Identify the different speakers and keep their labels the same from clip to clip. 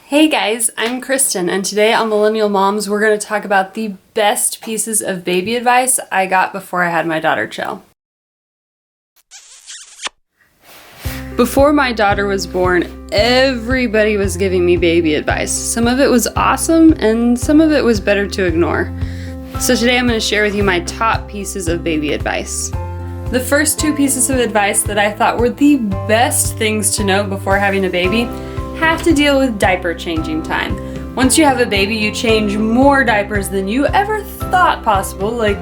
Speaker 1: Hey guys, I'm Kristen, and today on Millennial Moms, we're going to talk about the best pieces of baby advice I got before I had my daughter, Chell. Before my daughter was born, everybody was giving me baby advice. Some of it was awesome, and some of it was better to ignore. So today I'm going to share with you my top pieces of baby advice. The first two pieces of advice that I thought were the best things to know before having a baby have to deal with diaper changing time. Once you have a baby, you change more diapers than you ever thought possible, like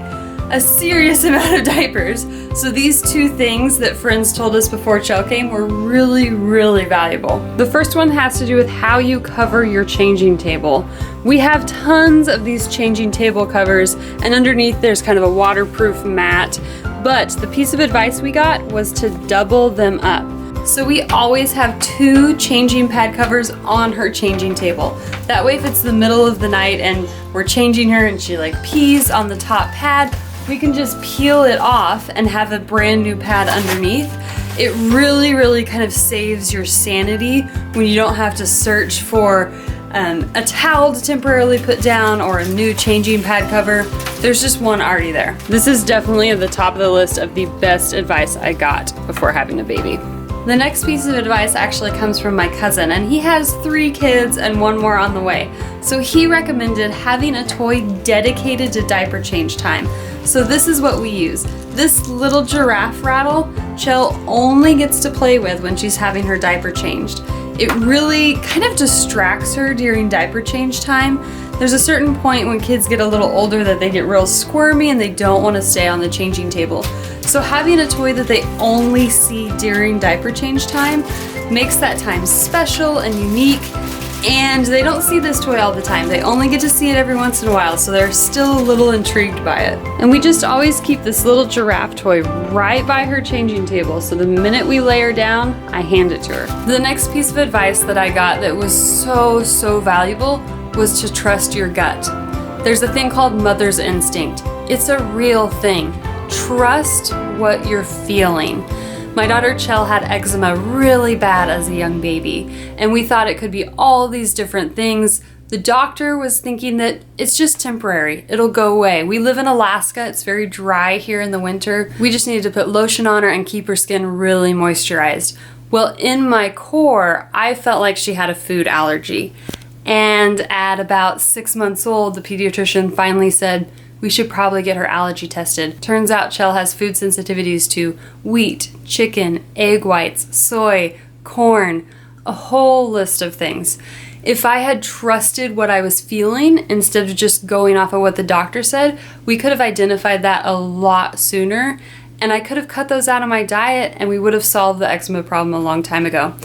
Speaker 1: a serious amount of diapers. So these two things that friends told us before Chell came were really valuable. The first one has to do with how you cover your changing table. We have tons of these changing table covers, and underneath there's kind of a waterproof mat, but the piece of advice we got was to double them up. So we always have two changing pad covers on her changing table. That way if it's the middle of the night and we're changing her and she pees on the top pad, we can just peel it off and have a brand new pad underneath. It really kind of saves your sanity when you don't have to search for a towel to temporarily put down or a new changing pad cover. There's just one already there. This is definitely at the top of the list of the best advice I got before having a baby. The next piece of advice actually comes from my cousin, and he has 3 kids and 1 more on the way. So he recommended having a toy dedicated to diaper change time. So this is what we use. This little giraffe rattle, Chell only gets to play with when she's having her diaper changed. It really kind of distracts her during diaper change time. There's a certain point when kids get a little older that they get real squirmy and they don't want to stay on the changing table. So having a toy that they only see during diaper change time makes that time special and unique, and they don't see this toy all the time. They only get to see it every once in a while, so they're still a little intrigued by it. And we just always keep this little giraffe toy right by her changing table, so the minute we lay her down, I hand it to her. The next piece of advice that I got that was so valuable was to trust your gut. There's a thing called mother's instinct. It's a real thing. Trust what you're feeling. My daughter Chell had eczema really bad as a young baby, and we thought it could be all these different things. The doctor was thinking that it's just temporary. It'll go away. We live in Alaska. It's very dry here in the winter. We just needed to put lotion on her and keep her skin really moisturized. Well, in my core, I felt like she had a food allergy. And at about 6 months old, the pediatrician finally said, we should probably get her allergy tested. Turns out Chell has food sensitivities to wheat, chicken, egg whites, soy, corn, a whole list of things. If I had trusted what I was feeling instead of just going off of what the doctor said, we could have identified that a lot sooner, and I could have cut those out of my diet and we would have solved the eczema problem a long time ago.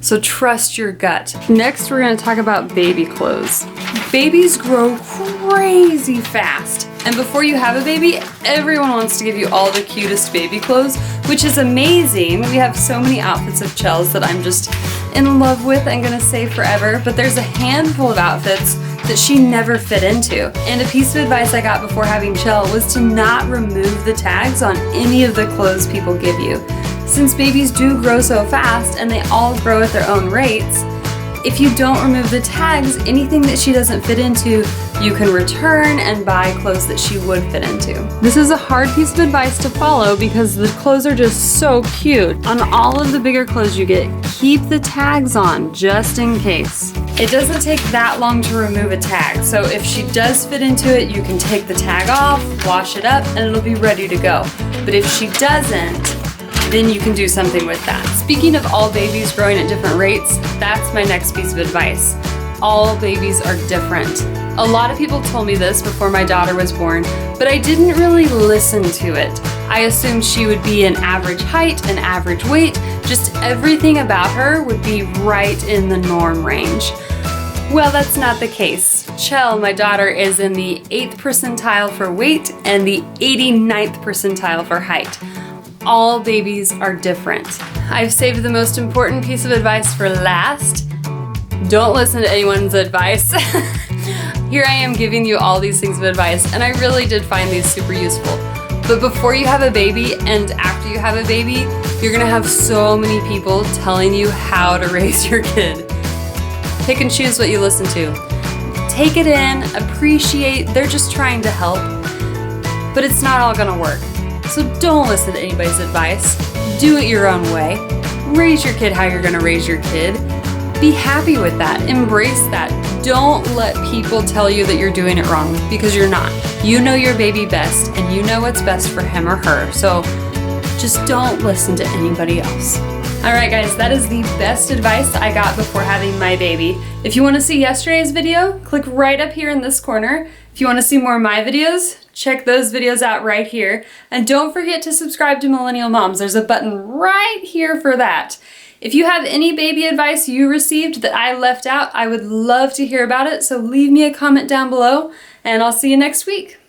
Speaker 1: So trust your gut. Next, we're going to talk about baby clothes. Babies grow crazy fast. And before you have a baby, everyone wants to give you all the cutest baby clothes, which is amazing. We have so many outfits of Chell's that I'm just in love with and gonna save forever, but there's a handful of outfits that she never fit into. And a piece of advice I got before having Chell was to not remove the tags on any of the clothes people give you. Since babies do grow so fast and they all grow at their own rates, if you don't remove the tags, anything that she doesn't fit into, you can return and buy clothes that she would fit into. This is a hard piece of advice to follow because the clothes are just so cute. On all of the bigger clothes you get, keep the tags on just in case. It doesn't take that long to remove a tag, so if she does fit into it, you can take the tag off, wash it up, and it'll be ready to go. But if she doesn't, then you can do something with that. Speaking of all babies growing at different rates, that's my next piece of advice. All babies are different. A lot of people told me this before my daughter was born, but I didn't really listen to it. I assumed she would be an average height, an average weight, just everything about her would be right in the norm range. Well, that's not the case. Chell, my daughter, is in the 8th percentile for weight and the 89th percentile for height. All babies are different. I've saved the most important piece of advice for last. Don't listen to anyone's advice. Here I am giving you all these things of advice, and I really did find these super useful. But before you have a baby and after you have a baby, you're gonna have so many people telling you how to raise your kid. Pick and choose what you listen to. Take it in, appreciate, they're just trying to help, but it's not all gonna work. So don't listen to anybody's advice. Do it your own way. Raise your kid how you're gonna raise your kid. Be happy with that, embrace that. Don't let people tell you that you're doing it wrong, because you're not. You know your baby best, and you know what's best for him or her, so just don't listen to anybody else. All right, guys, that is the best advice I got before having my baby. If you want to see yesterday's video, click right up here in this corner. If you want to see more of my videos, check those videos out right here. And don't forget to subscribe to Millennial Moms. There's a button right here for that. If you have any baby advice you received that I left out, I would love to hear about it. So leave me a comment down below, and I'll see you next week.